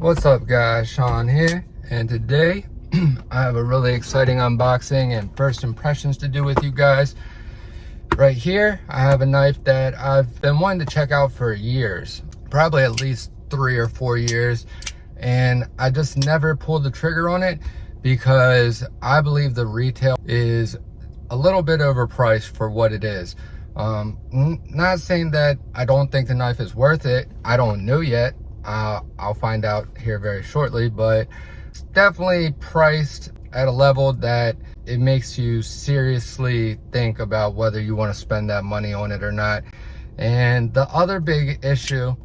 What's up guys, Sean here, and today I have a really exciting unboxing and first impressions to do with you guys. Right here I have a knife that I've been wanting to check out for years, probably at least 3 or 4 years, and I just never pulled the trigger on it because I believe the retail is a little bit overpriced for what it is. Not saying that I don't think the knife is worth it, I don't know yet. I'll find out here very shortly, but it's definitely priced at a level that it makes you seriously think about whether you want to spend that money on it or not. And the other big issue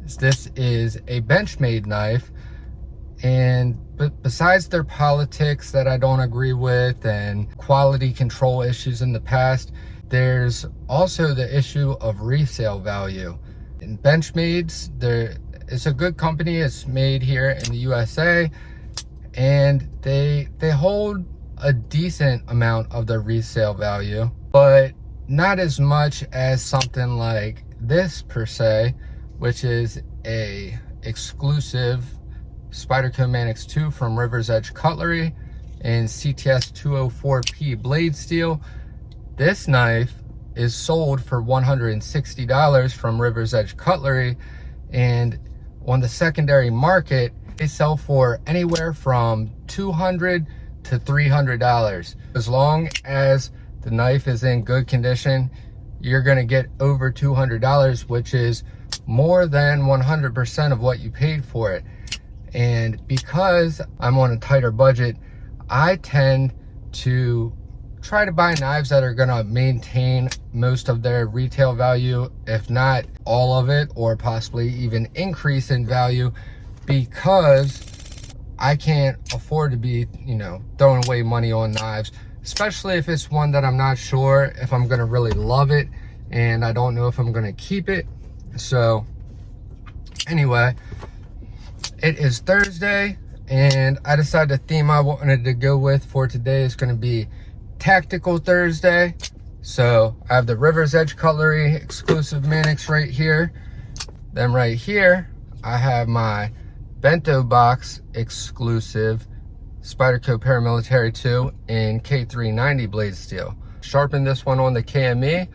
is this is a Benchmade knife, and besides their politics that I don't agree with and quality control issues in the past, there's also the issue of resale value. In Benchmade's, it's a good company. It's made here in the USA, and they hold a decent amount of their resale value, but not as much as something like this per se, which is a exclusive SPYDERCO MANIX 2 from River's Edge Cutlery in CTS 204P blade steel. This knife is sold for $160 from River's Edge Cutlery, and on the secondary market they sell for anywhere from $200 to $300. As long as the knife is in good condition, you're going to get over $200, which is more than 100% of what you paid for it. And because I'm on a tighter budget, I tend to try to buy knives that are going to maintain most of their retail value, if not all of it, or possibly even increase in value, because I can't afford to be, throwing away money on knives, especially if it's one that I'm not sure if I'm going to really love it and I don't know if I'm going to keep it. So anyway, it is Thursday, and I decided the theme I wanted to go with for today is going to be Tactical Thursday. So I have the River's Edge Cutlery exclusive MANIX right here. Then right here I have my Bento Box exclusive SPYDERCO Paramilitary 2 in K390 blade steel. Sharpened this one on the KME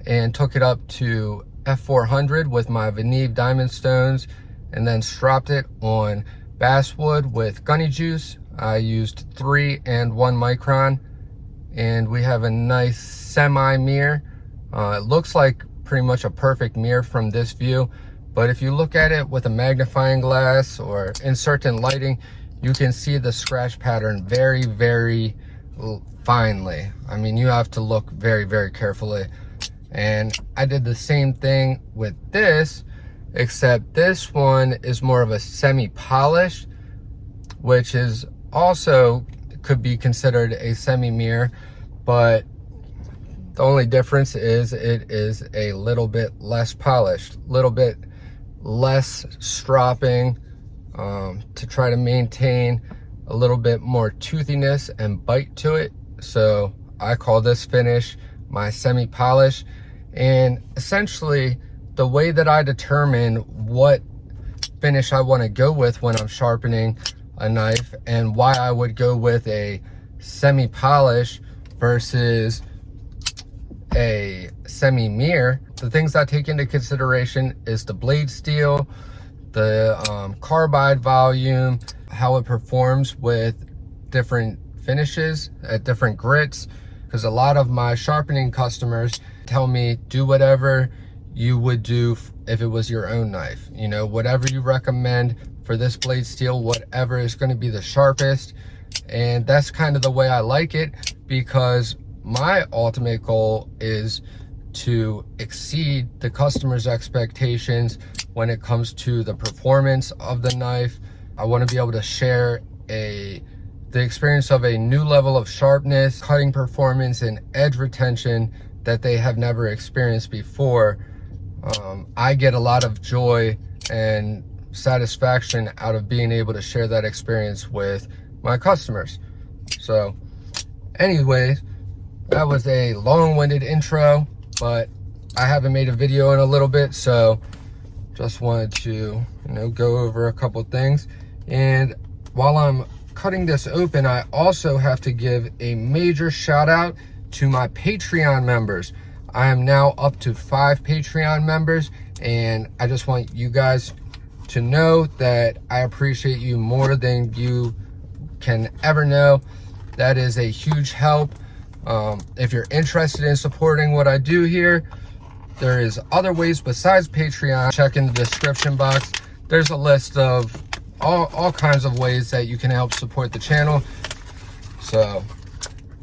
and took it up to F400 with my Veneve diamond stones, and then stropped it on basswood with gunny juice. I used 3 and 1 micron, and we have a nice semi mirror. It looks like pretty much a perfect mirror from this view, but if you look at it with a magnifying glass or in certain lighting, you can see the scratch pattern very, very finely. I mean, you have to look very, very carefully. And I did the same thing with this, except this one is more of a semi-polished, which is also could be considered a semi-mirror, but the only difference is it is a little bit less polished, little bit less stropping, to try to maintain a little bit more toothiness and bite to it. So I call this finish my semi-polish. And essentially the way that I determine what finish I want to go with when I'm sharpening a knife, and why I would go with a semi-polish versus a semi-mirror, the things I take into consideration is the blade steel, the carbide volume, how it performs with different finishes at different grits, because a lot of my sharpening customers tell me do whatever you would do if it was your own knife. Whatever you recommend for this blade steel, whatever is going to be the sharpest. And that's kind of the way I like it, because my ultimate goal is to exceed the customer's expectations when it comes to the performance of the knife. I want to be able to share the experience of a new level of sharpness, cutting performance, and edge retention that they have never experienced before. I get a lot of joy and satisfaction out of being able to share that experience with my customers. So anyways, that was a long-winded intro, but I haven't made a video in a little bit, so just wanted to, go over a couple things. And while I'm cutting this open, I also have to give a major shout out to my Patreon members. I am now up to 5 Patreon members, and I just want you guys to know that I appreciate you more than you can ever know. That is a huge help. If you're interested in supporting what I do here, there is other ways besides Patreon. Check in the description box. There's a list of all kinds of ways that you can help support the channel. So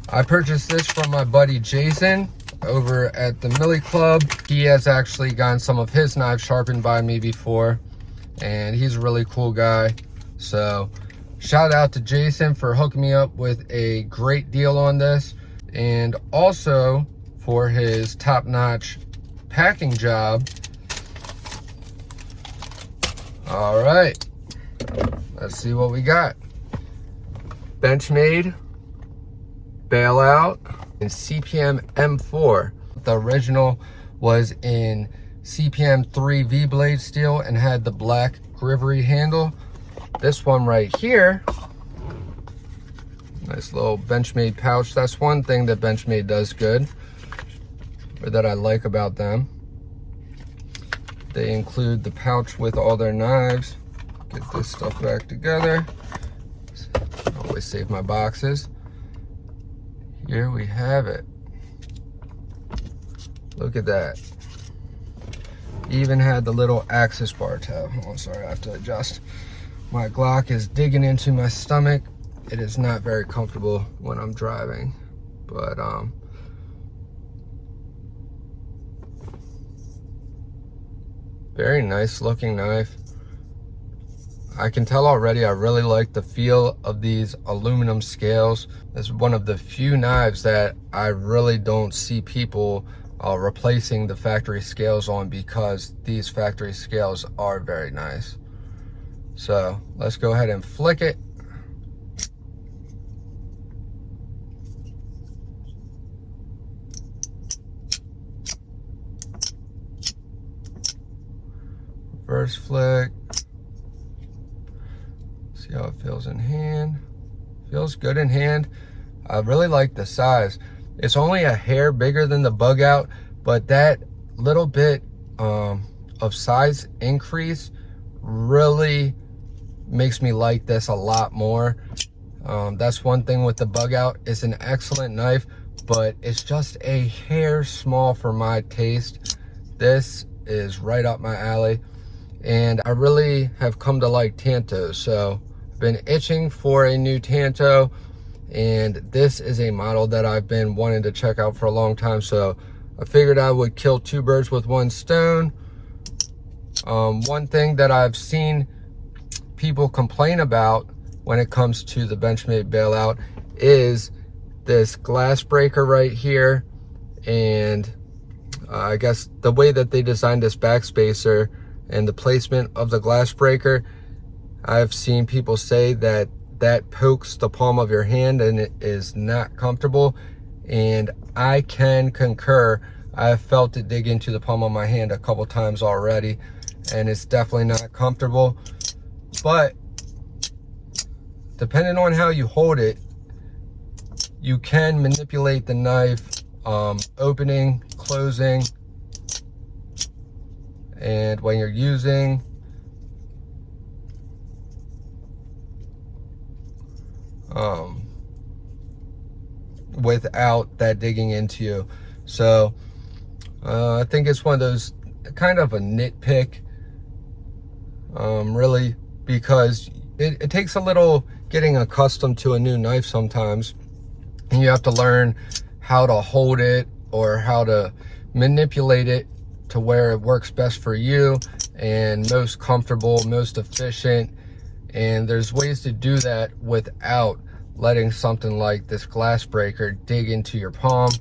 I purchased this from my buddy Jason over at the Millie Club. He has actually gotten some of his knives sharpened by me before, and he's a really cool guy. So shout out to Jason for hooking me up with a great deal on this, and also for his top-notch packing job. All right, let's see what we got. Benchmade Bailout in CPM M4. The original was in CPM 3 V-blade steel and had the black grivery handle. This one right here, nice little Benchmade pouch. That's one thing that Benchmade does good, or that I like about them. They include the pouch with all their knives. Get this stuff back together. Always save my boxes. Here we have it. Look at that. Even had the little axis bar tab. Oh, sorry, I have to adjust. My Glock is digging into my stomach. It is not very comfortable when I'm driving, but very nice looking knife. I can tell already I really like the feel of these aluminum scales. It's one of the few knives that I really don't see people replacing the factory scales on, because these factory scales are very nice. So let's go ahead and flick it. First flick. See how it feels in hand. Feels good in hand. I really like the size. It's only a hair bigger than the bug out, but that little bit of size increase really makes me like this a lot more. That's one thing with the bug out. It's an excellent knife, but it's just a hair small for my taste. This is right up my alley, and I really have come to like Tantos. So I've been itching for a new Tanto, and this is a model that I've been wanting to check out for a long time. So I figured I would kill 2 birds with 1 stone. One thing that I've seen people complain about when it comes to the Benchmade Bailout is this glass breaker right here, and I guess the way that they designed this backspacer and the placement of the glass breaker, I've seen people say that that pokes the palm of your hand and it is not comfortable, and I can concur. I've felt it dig into the palm of my hand a couple times already, and it's definitely not comfortable. But depending on how you hold it, you can manipulate the knife, opening, closing, and when you're using without that digging into you. So I think it's one of those kind of a nitpick, really, because it takes a little getting accustomed to a new knife sometimes, and you have to learn how to hold it or how to manipulate it to where it works best for you and most comfortable, most efficient. And there's ways to do that without letting something like this glass breaker dig into your palm.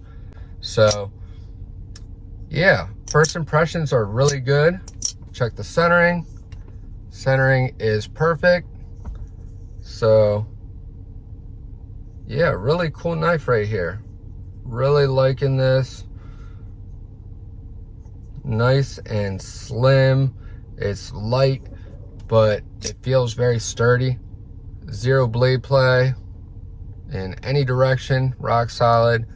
So yeah, first impressions are really good. Check the centering. Centering is perfect. So yeah, really cool knife right here. Really liking this. Nice and slim. It's light, but it feels very sturdy. Zero blade play in any direction, rock solid.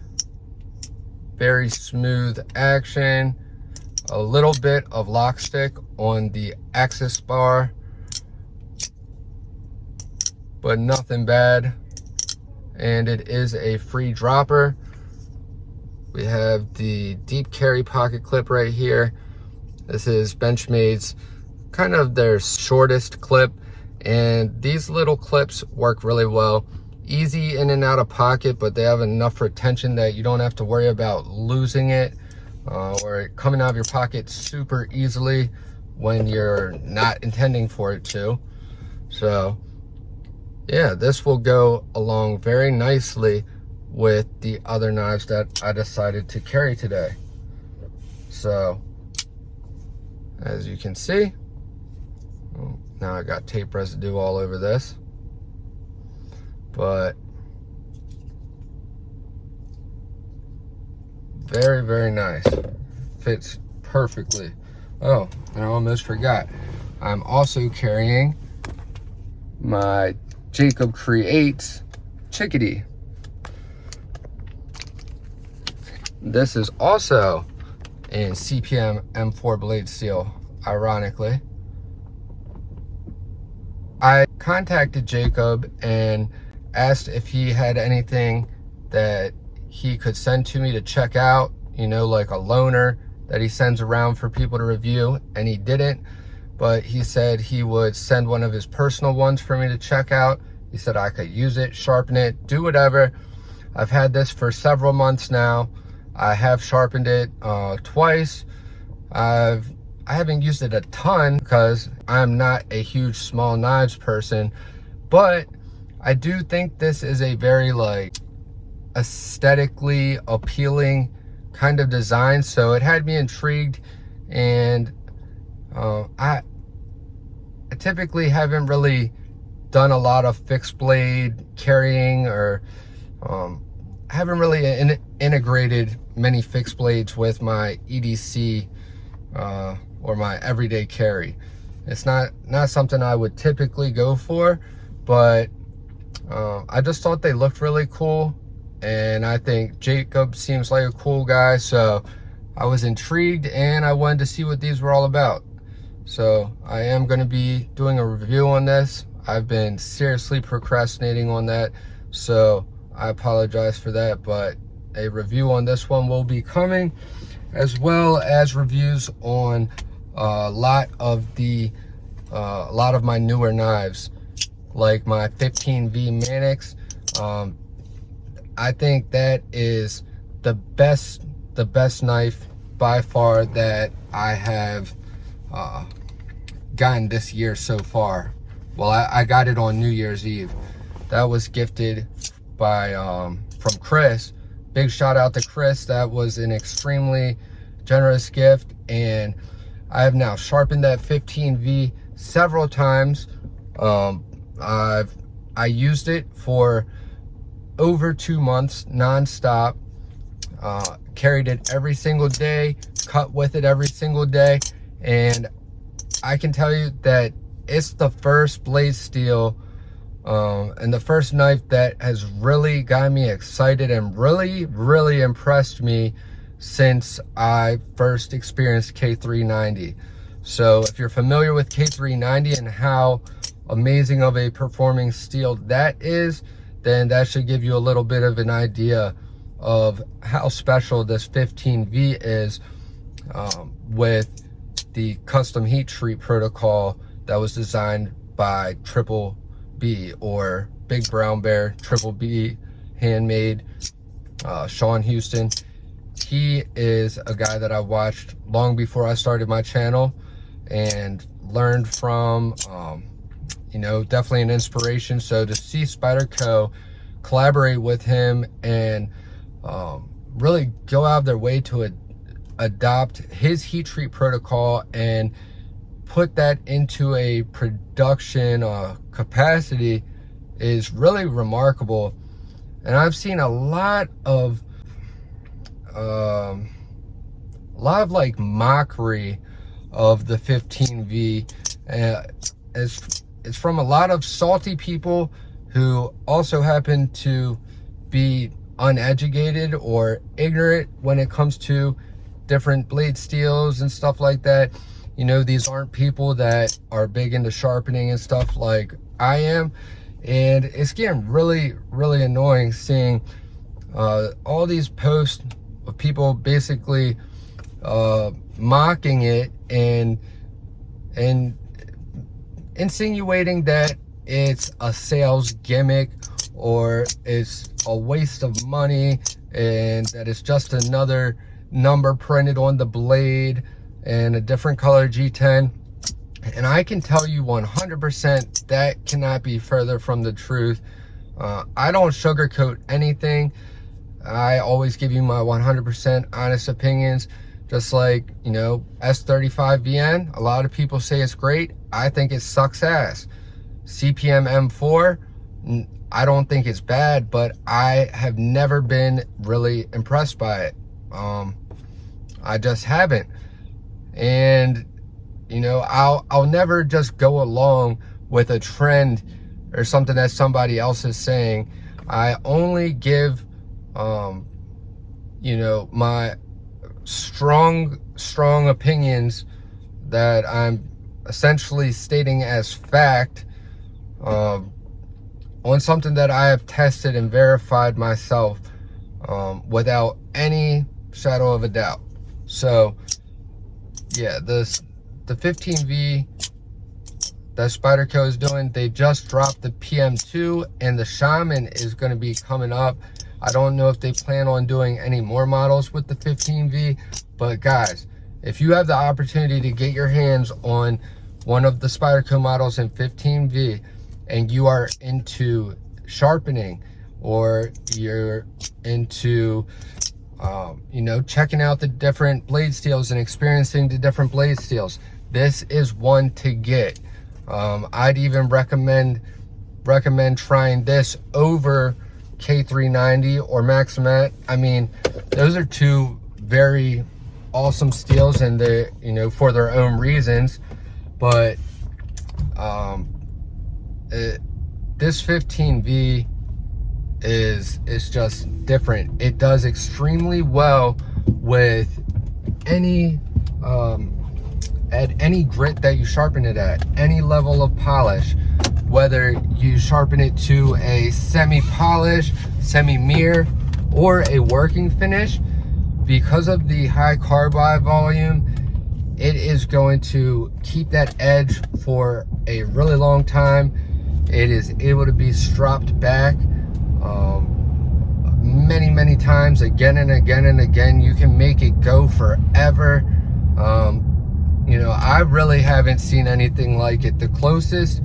Very smooth action. A little bit of lock stick on the axis bar, but nothing bad. And it is a free dropper. We have the deep carry pocket clip right here. This is Benchmade's kind of their shortest clip, and these little clips work really well. Easy in and out of pocket, but they have enough retention that you don't have to worry about losing it or coming out of your pocket super easily when you're not intending for it to. So yeah, this will go along very nicely with the other knives that I decided to carry today. So as you can see, now I got tape residue all over this, but very, very nice. Fits perfectly. Oh, and I almost forgot. I'm also carrying my Jacob Creates Chickadee. This is also in CPM M4 blade steel, ironically. I contacted Jacob and asked if he had anything that he could send to me to check out, you know, like a loaner that he sends around for people to review, and he didn't, but he said he would send one of his personal ones for me to check out. He said I could use it, sharpen it, do whatever. I've had this for several months now. I have sharpened it twice. I haven't used it a ton because I'm not a huge small knives person, but I do think this is a very like aesthetically appealing kind of design, so it had me intrigued. And I typically haven't really done a lot of fixed blade carrying, or haven't really integrated many fixed blades with my EDC or my everyday carry. It's not something I would typically go for, but I just thought they looked really cool, and I think Jacob seems like a cool guy, so I was intrigued and I wanted to see what these were all about. So I am going to be doing a review on this. I've been seriously procrastinating on that, so I apologize for that, but a review on this one will be coming, as well as reviews on a lot of my newer knives, like my 15V MANIX. I think that is the best knife by far that I have gotten this year so far. Well, I got it on New Year's Eve. That was gifted by from Chris. Big shout out to Chris. That was an extremely generous gift, and I have now sharpened that 15V several times. I used it for over 2 months non-stop. Carried it every single day, cut with it every single day, and I can tell you that it's the first blade steel and the first knife that has really got me excited and really impressed me since I first experienced K390. So if you're familiar with K390 and how amazing of a performing steel that is, then that should give you a little bit of an idea of how special this 15V is, with the custom heat treat protocol that was designed by Triple B, or Big Brown Bear, Triple B handmade, Sean Houston. He is a guy that I watched long before I started my channel and learned from, you know, definitely an inspiration. So to see SPYDERCO collaborate with him and really go out of their way to adopt his heat treat protocol and put that into a production capacity is really remarkable. And I've seen a lot of like mockery of the 15V. It's from a lot of salty people who also happen to be uneducated or ignorant when it comes to different blade steels and stuff like that. You know, these aren't people that are big into sharpening and stuff like I am, and it's getting really annoying seeing all these posts of people basically mocking it and insinuating that it's a sales gimmick or it's a waste of money and that it's just another number printed on the blade and a different color G10. And I can tell you 100% that cannot be further from the truth. I don't sugarcoat anything. I always give you my 100% honest opinions. Just like, you know, S35VN, a lot of people say it's great. I think it sucks ass. CPM M4, I don't think it's bad, but I have never been really impressed by it. I just haven't. And, you know, I'll never just go along with a trend or something that somebody else is saying. I only give, you know, my strong opinions that I'm essentially stating as fact on something that I have tested and verified myself without any shadow of a doubt. So yeah, the 15V that Spyderco is doing, they just dropped the PM2 and the Shaman is going to be coming up. I don't know if they plan on doing any more models with the 15V, but guys, if you have the opportunity to get your hands on one of the Spyderco models in 15V and you are into sharpening or you're into you know, checking out the different blade steels and experiencing the different blade steels, this is one to get. I'd even recommend trying this over K390 or MAXAMET. I mean, those are two very awesome steels, and they, you know, for their own reasons. But this 15V is just different. It does extremely well with any at any grit that you sharpen it at, any level of polish, whether you sharpen it to a semi-polish, semi-mirror, or a working finish. Because of the high carbide volume, it is going to keep that edge for a really long time. It is able to be stropped back many times, again and again and again. You can make it go forever. You know, I really haven't seen anything like it. The closest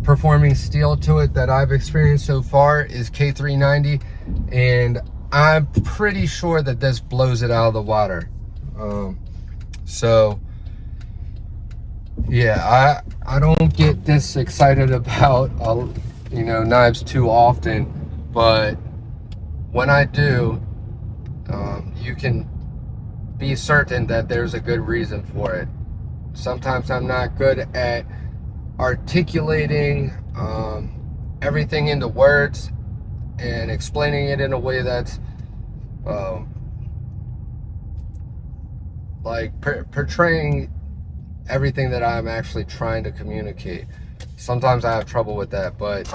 performing steel to it that I've experienced so far is K390, and I'm pretty sure that this blows it out of the water. So yeah, I don't get this excited about you know, knives too often, but when I do, you can be certain that there's a good reason for it. Sometimes I'm not good at articulating everything into words and explaining it in a way that's like portraying everything that I'm actually trying to communicate. Sometimes I have trouble with that, but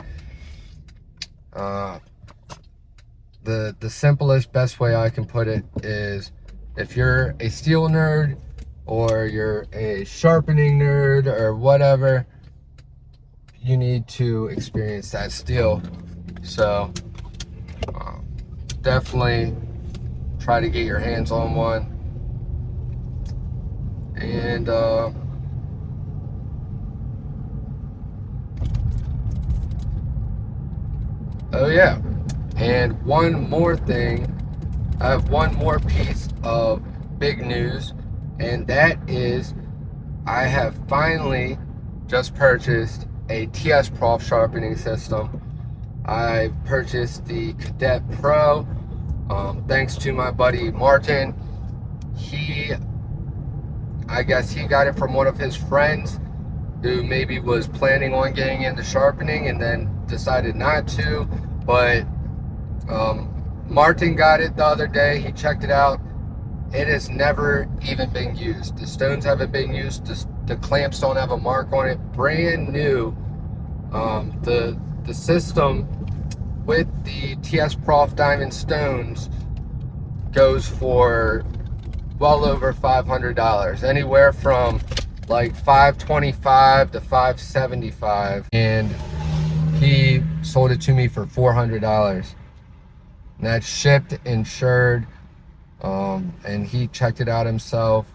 the simplest, best way I can put it is, if you're a steel nerd or you're a sharpening nerd or whatever, you need to experience that steel. So definitely try to get your hands on one. And oh yeah, and one more thing, I have one more piece of big news, and that is I have finally just purchased a TS Prof sharpening system. I purchased the Cadet Pro thanks to my buddy Martin. I guess he got it from one of his friends who maybe was planning on getting into sharpening and then decided not to. But Martin got it the other day. He checked it out. It has never even been used. The stones haven't been used. The clamps don't have a mark on it. Brand new. The system with the TS Prof Diamond stones goes for well over $500, anywhere from like $525 to $575, and he sold it to me for $400, and that's shipped, insured, and he checked it out himself.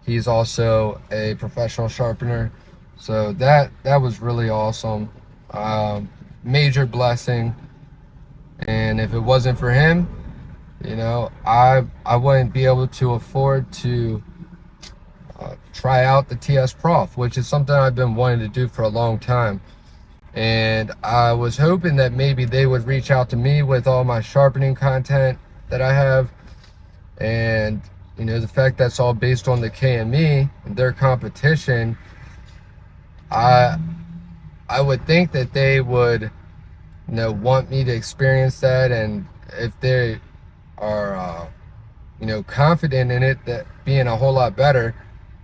He's also a professional sharpener, so that was really awesome. Major blessing. And if it wasn't for him, you know, I wouldn't be able to afford to try out the TS Prof, which is something I've been wanting to do for a long time. And I was hoping that maybe they would reach out to me with all my sharpening content that I have. And, you know, the fact that's all based on the KME and their competition, I would think that they would, you know, want me to experience that. And if they are, you know, confident in it, that being a whole lot better,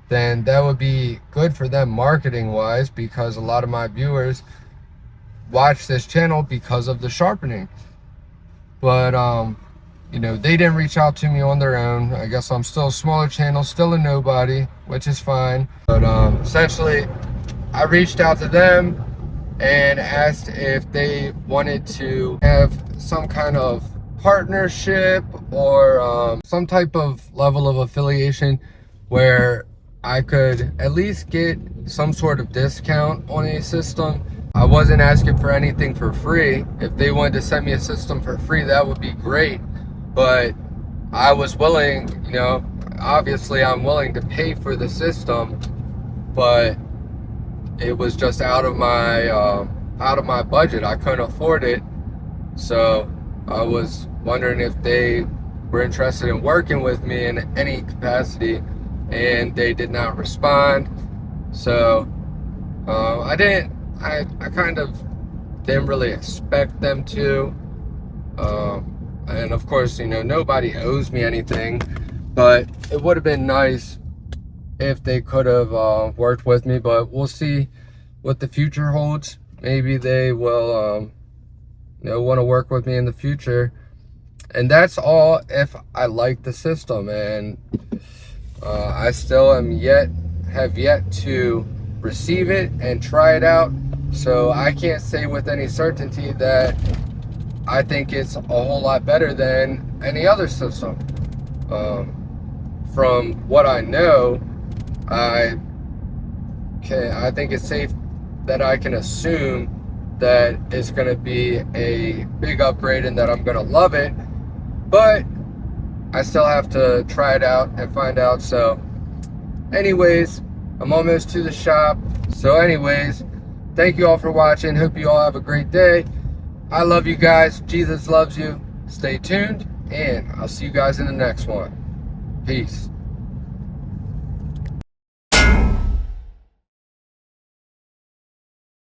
then that would be good for them marketing wise, because a lot of my viewers watch this channel because of the sharpening. But you know, they didn't reach out to me on their own. I guess I'm still a smaller channel, still a nobody, which is fine. But essentially I reached out to them and asked if they wanted to have some kind of partnership or some type of level of affiliation where I could at least get some sort of discount on a system. I wasn't asking for anything for free. If they wanted to send me a system for free, that would be great. But I was willing, you know, obviously I'm willing to pay for the system, but it was just out of my budget. I couldn't afford it. So I was wondering if they were interested in working with me in any capacity, and they did not respond. So I kind of didn't really expect them to. And of course, you know, nobody owes me anything, but it would have been nice if they could have worked with me. But we'll see what the future holds. Maybe they will you know, want to work with me in the future. And that's all if I like the system. And I still have yet to receive it and try it out, so I can't say with any certainty that I think it's a whole lot better than any other system. From what I know, I think it's safe that I can assume that it's going to be a big upgrade and that I'm going to love it. But I still have to try it out and find out. So anyways, I'm almost to the shop. So anyways, thank you all for watching. Hope you all have a great day. I love you guys. Jesus loves you. Stay tuned, and I'll see you guys in the next one. Peace.